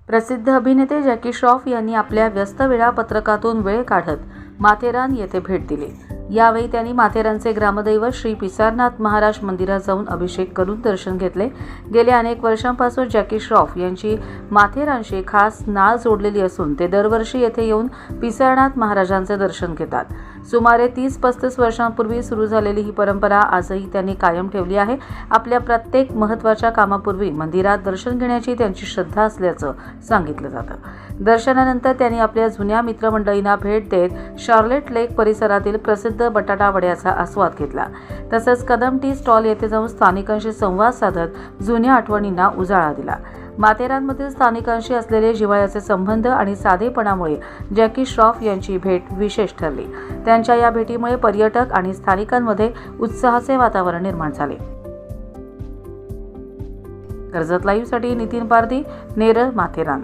प्रसिद्ध अभिनेते जॅकी श्रॉफ यांनी आपल्या व्यस्त वेळापत्रकातून वेळ काढत माथेरान येथे भेट दिली। यावेळी त्यांनी माथेरानचे ग्रामदैवत श्री पिसारनाथ महाराज मंदिरात जाऊन अभिषेक करून दर्शन घेतले। गेल्या अनेक वर्षांपासून जॅकी श्रॉफ यांची माथेरानशी खास नाळ जोडलेली असून ते दरवर्षी येथे येऊन पिसारनाथ महाराजांचे दर्शन घेतात। सुमारे 30-35 वर्षांपूर्वी सुरू झालेली ही परंपरा आजही त्यांनी कायम ठेवली आहे। आपल्या प्रत्येक महत्त्वाच्या कामापूर्वी मंदिरात दर्शन घेण्याची त्यांची श्रद्धा असल्याचं सांगितलं जातं। दर्शनानंतर त्यांनी आपल्या जुन्या मित्रमंडळींना भेट देत शार्लेट लेक परिसरातील प्रसिद्ध बटाटा वड्याचा आस्वाद घेतला। तसंच कदम टी स्टॉल येथे जाऊन स्थानिकांशी संवाद साधत जुन्या आठवणींना उजाळा दिला। माथेरानमधील स्थानिकांशी असलेले जिव्हाळ्याचे संबंध आणि साधेपणामुळे जॅकी श्रॉफ यांची भेट विशेष ठरली। त्यांच्या या भेटीमुळे पर्यटक आणि स्थानिकांमध्ये उत्साहाचे वातावरण निर्माण झाले। कर्जत लाईव्हसाठी नितीन पारधी, नेरळ, माथेरान।